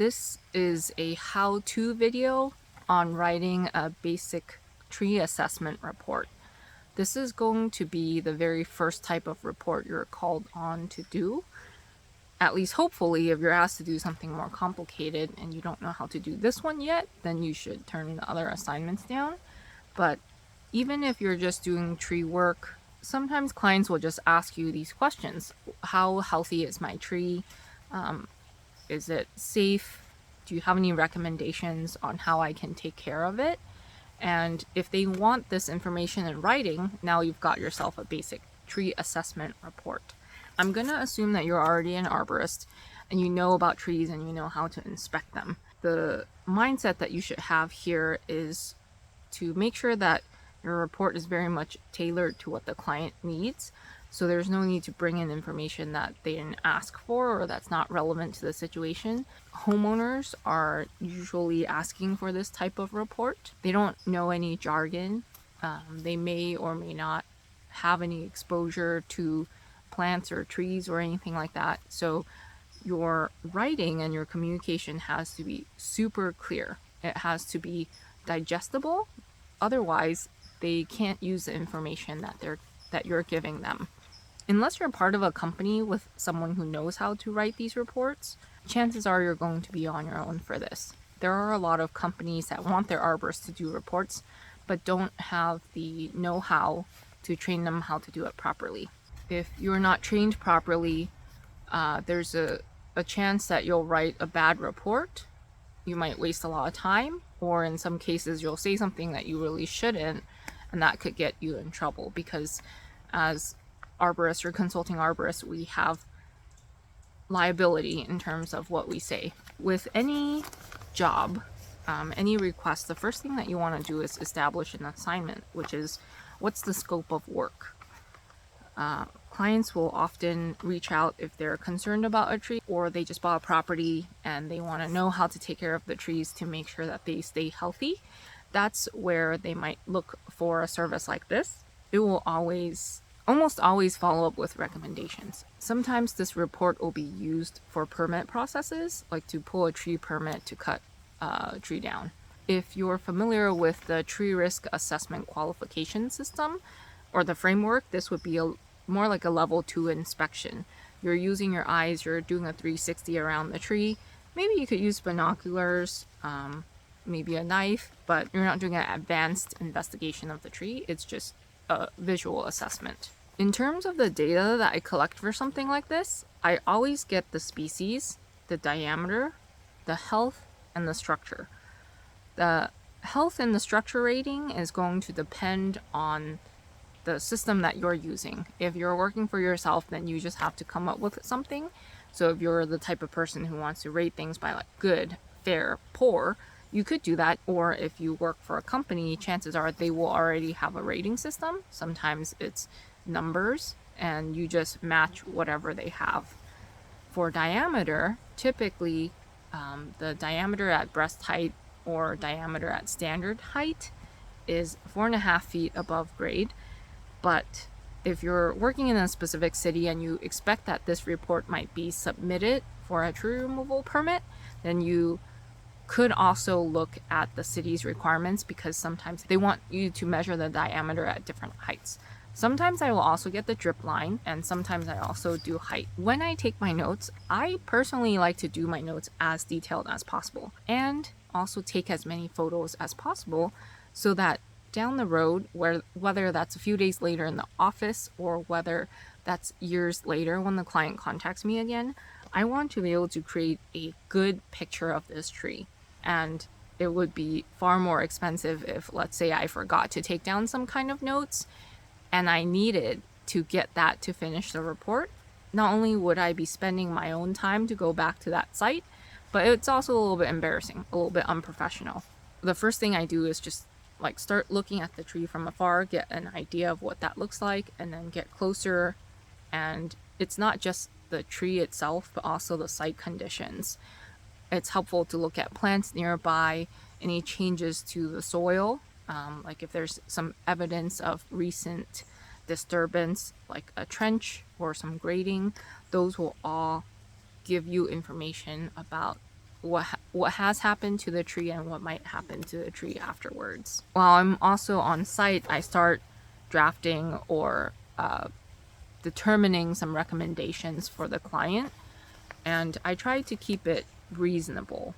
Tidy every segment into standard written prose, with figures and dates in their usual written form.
This is a how-to video on writing a basic tree assessment report. This is going to be the very first type of report you're called on to do. At least hopefully, if you're asked to do something more complicated and you don't know how to do this one yet, then you should turn the other assignments down. But even if you're just doing tree work, sometimes clients will just ask you these questions. How healthy is my tree? Is it safe? Do you have any recommendations on how I can take care of it? And if they want this information in writing, now you've got yourself a basic tree assessment report. I'm going to assume that you're already an arborist and you know about trees and you know how to inspect them. The mindset that you should have here is to make sure that your report is very much tailored to what the client needs. So there's no need to bring in information that they didn't ask for or that's not relevant to the situation. Homeowners are usually asking for this type of report. They don't know any jargon. They may or may not have any exposure to plants or trees or anything like that. So your writing and your communication has to be super clear. It has to be digestible. Otherwise, they can't use the information that you're giving them. Unless you're part of a company with someone who knows how to write these reports, chances are you're going to be on your own for this. There are a lot of companies that want their arborists to do reports, but don't have the know-how to train them how to do it properly. If you're not trained properly, there's a chance that you'll write a bad report. You might waste a lot of time, or in some cases you'll say something that you really shouldn't, and that could get you in trouble because as arborists or consulting arborists, we have liability in terms of what we say. With any job, any request, the first thing that you want to do is establish an assignment, which is what's the scope of work. Clients will often reach out if they're concerned about a tree or they just bought a property and they want to know how to take care of the trees to make sure that they stay healthy. That's where they might look for a service like this. It will almost always follow up with recommendations. Sometimes this report will be used for permit processes, like to pull a tree permit to cut a tree down. If you're familiar with the tree risk assessment qualification system or the framework, this would be more like a level 2 inspection. You're using your eyes, you're doing a 360 around the tree. Maybe you could use binoculars, maybe a knife, but you're not doing an advanced investigation of the tree. It's just a visual assessment. In terms of the data that I collect for something like this, I always get the species, the diameter, the health, and the structure. The health and the structure rating is going to depend on the system that you're using. If you're working for yourself, then you just have to come up with something. So if you're the type of person who wants to rate things by like good, fair, poor, you could do that. Or if you work for a company, chances are they will already have a rating system. Sometimes it's numbers and you just match whatever they have. For diameter, typically the diameter at breast height or diameter at standard height is 4.5 feet above grade. But if you're working in a specific city and you expect that this report might be submitted for a tree removal permit, then you could also look at the city's requirements because sometimes they want you to measure the diameter at different heights. Sometimes I will also get the drip line, and sometimes I also do height. When I take my notes, I personally like to do my notes as detailed as possible and also take as many photos as possible so that down the road, whether that's a few days later in the office or whether that's years later when the client contacts me again, I want to be able to create a good picture of this tree. And it would be far more expensive if, let's say, I forgot to take down some kind of notes and I needed to get that to finish the report. Not only would I be spending my own time to go back to that site, but it's also a little bit embarrassing, a little bit unprofessional. The first thing I do is just start looking at the tree from afar, get an idea of what that looks like, and then get closer. And it's not just the tree itself, but also the site conditions. It's helpful to look at plants nearby, any changes to the soil, like if there's some evidence of recent disturbance, like a trench or some grading. Those will all give you information about what has happened to the tree and what might happen to the tree afterwards. While I'm also on site, I start drafting or determining some recommendations for the client, and I try to keep it reasonable.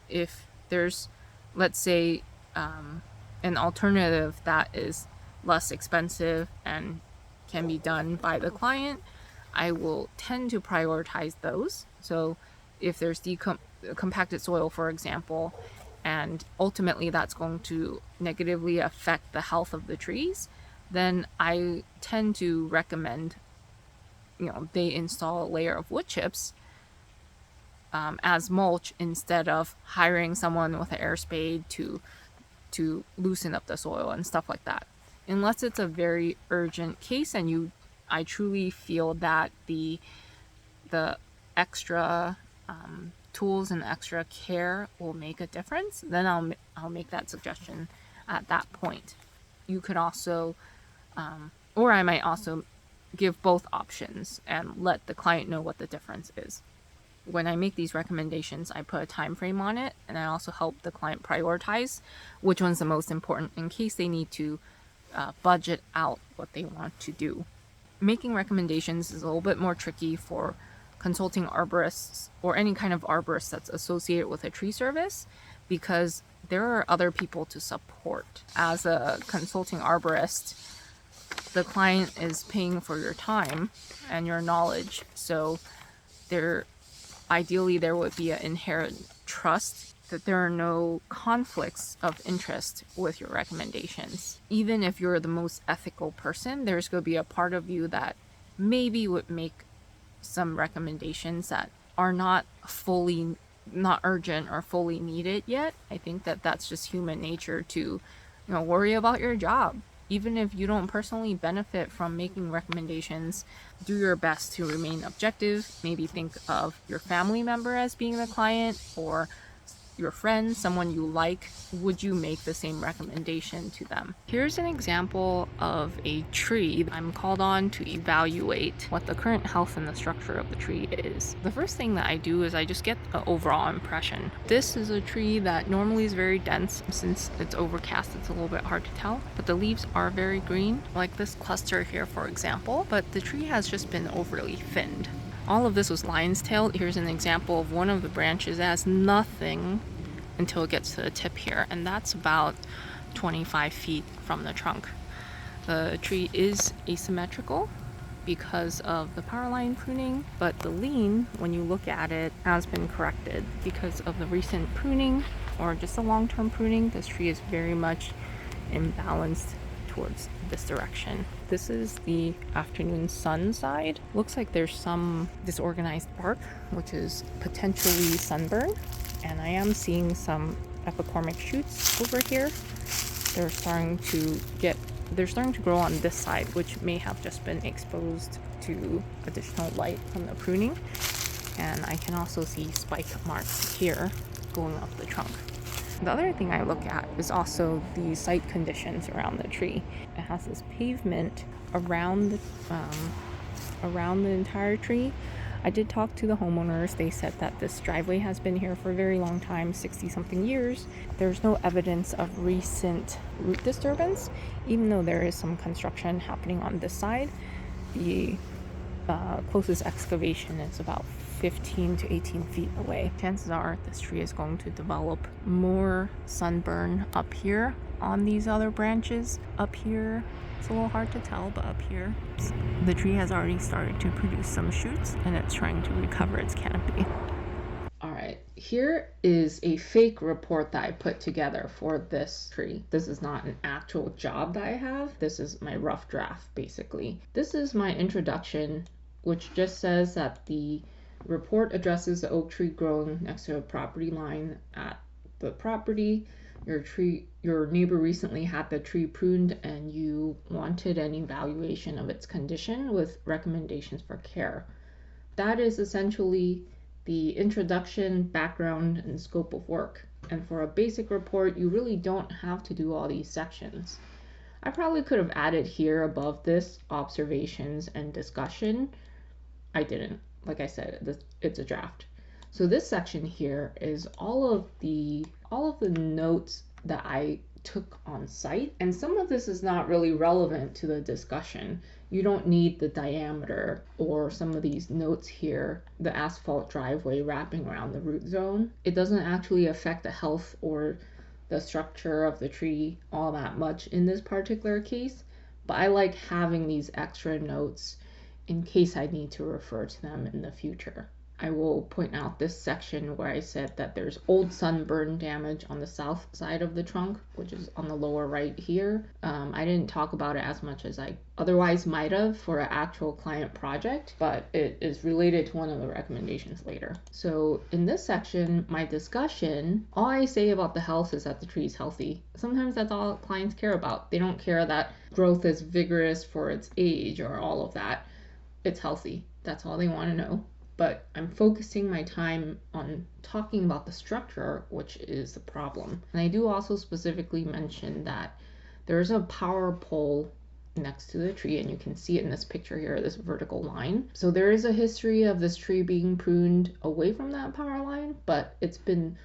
If there's, let's say, an alternative that is less expensive and can be done by the client, I will tend to prioritize those. So if there's compacted soil, for example, and ultimately that's going to negatively affect the health of the trees, then I tend to recommend, they install a layer of wood chips as mulch instead of hiring someone with an air spade to loosen up the soil and stuff like that. Unless it's a very urgent case and I truly feel that the extra tools and extra care will make a difference, then I'll make that suggestion at that point. You could also, or I might also give both options and let the client know what the difference is. When I make these recommendations, I put a time frame on it, and I also help the client prioritize which one's the most important in case they need to budget out what they want to do. Making recommendations is a little bit more tricky for consulting arborists or any kind of arborist that's associated with a tree service, because there are other people to support. As a consulting arborist, the client is paying for your time and your knowledge, so ideally there would be an inherent trust that there are no conflicts of interest with your recommendations. Even if you're the most ethical person, there's going to be a part of you that maybe would make some recommendations that are not urgent or fully needed yet. I think that that's just human nature to, worry about your job. Even if you don't personally benefit from making recommendations, do your best to remain objective. Maybe think of your family member as being the client, or your friend, someone you like. Would you make the same recommendation to them? Here's an example of a tree I'm called on to evaluate what the current health and the structure of the tree is. The first thing that I do is I just get an overall impression. This is a tree that normally is very dense. Since it's overcast, it's a little bit hard to tell, but the leaves are very green, like this cluster here, for example, but the tree has just been overly thinned. All of this was lion's tailed. Here's an example of one of the branches that has nothing until it gets to the tip here, and that's about 25 feet from the trunk. The tree is asymmetrical because of the power line pruning, but the lean, when you look at it, has been corrected because of the recent pruning or just a long-term pruning. This tree is very much imbalanced towards this direction. This is the afternoon sun side. Looks like there's some disorganized bark, which is potentially sunburn. And I am seeing some epicormic shoots over here. They're starting to grow on this side, which may have just been exposed to additional light from the pruning. And I can also see spike marks here going up the trunk. The other thing I look at is also the site conditions around the tree. It has this pavement around the entire tree. I did talk to the homeowners. They said that this driveway has been here for a very long time, 60-something years. There's no evidence of recent root disturbance, even though there is some construction happening on this side. The closest excavation is about 15 to 18 feet away. Chances are this tree is going to develop more sunburn up here on these other branches. Up here, it's a little hard to tell, but up here, the tree has already started to produce some shoots and it's trying to recover its canopy. All right, here is a fake report that I put together for this tree. This is not an actual job that I have. This is my rough draft, basically. This is my introduction, which just says that the report addresses the oak tree growing next to a property line at the property. Your neighbor recently had the tree pruned and you wanted an evaluation of its condition with recommendations for care. That is essentially the introduction, background, and scope of work. And for a basic report, you really don't have to do all these sections. I probably could have added here above this observations and discussion. I didn't. Like I said, it's a draft. So this section here is all of the notes that I took on site, and some of this is not really relevant to the discussion. You don't need the diameter or some of these notes here, the asphalt driveway wrapping around the root zone. It doesn't actually affect the health or the structure of the tree all that much in this particular case, but I like having these extra notes in case I need to refer to them in the future. I will point out this section where I said that there's old sunburn damage on the south side of the trunk, which is on the lower right here. I didn't talk about it as much as I otherwise might have for an actual client project, but it is related to one of the recommendations later. So in this section, my discussion, all I say about the health is that the tree is healthy. Sometimes that's all clients care about. They don't care that growth is vigorous for its age or all of that. It's healthy. That's all they want to know. But I'm focusing my time on talking about the structure, which is the problem. And I do also specifically mention that there's a power pole next to the tree, and you can see it in this picture here, this vertical line. So there is a history of this tree being pruned away from that power line, but it's been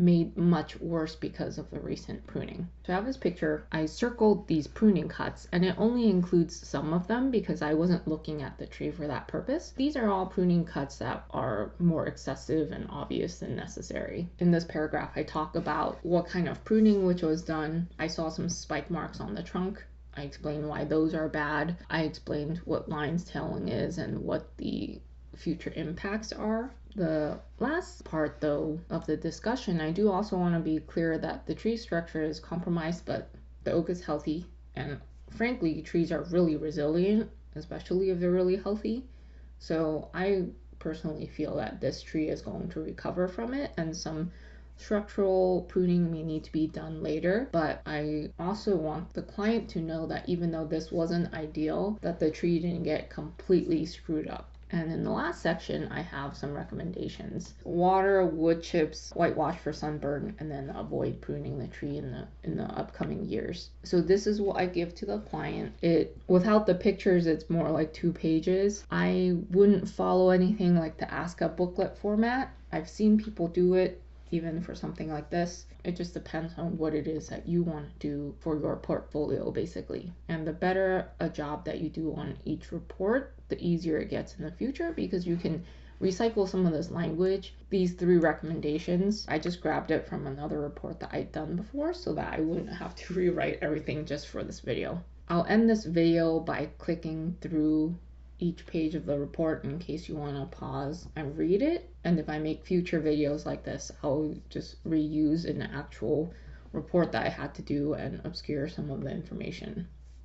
made much worse because of the recent pruning. To have this picture, I circled these pruning cuts, and it only includes some of them because I wasn't looking at the tree for that purpose. These are all pruning cuts that are more excessive and obvious than necessary. In this paragraph, I talk about what kind of pruning which was done. I saw some spike marks on the trunk. I explained why those are bad. I explained what lines tailing is and what the future impacts are. The last part, though, of the discussion, I do also want to be clear that the tree structure is compromised, but the oak is healthy. And frankly, trees are really resilient, especially if they're really healthy. So I personally feel that this tree is going to recover from it, and some structural pruning may need to be done later. But I also want the client to know that even though this wasn't ideal, that the tree didn't get completely screwed up. And in the last section, I have some recommendations. Water, wood chips, whitewash for sunburn, and then avoid pruning the tree in the upcoming years. So this is what I give to the client. Without the pictures, it's more like 2 pages. I wouldn't follow anything like the ASCA booklet format. I've seen people do it even for something like this. It just depends on what it is that you want to do for your portfolio, basically. And the better a job that you do on each report, the easier it gets in the future, because you can recycle some of this language. These 3 recommendations, I just grabbed it from another report that I'd done before so that I wouldn't have to rewrite everything just for this video. I'll end this video by clicking through each page of the report in case you want to pause and read it. And if I make future videos like this, I'll just reuse an actual report that I had to do and obscure some of the information.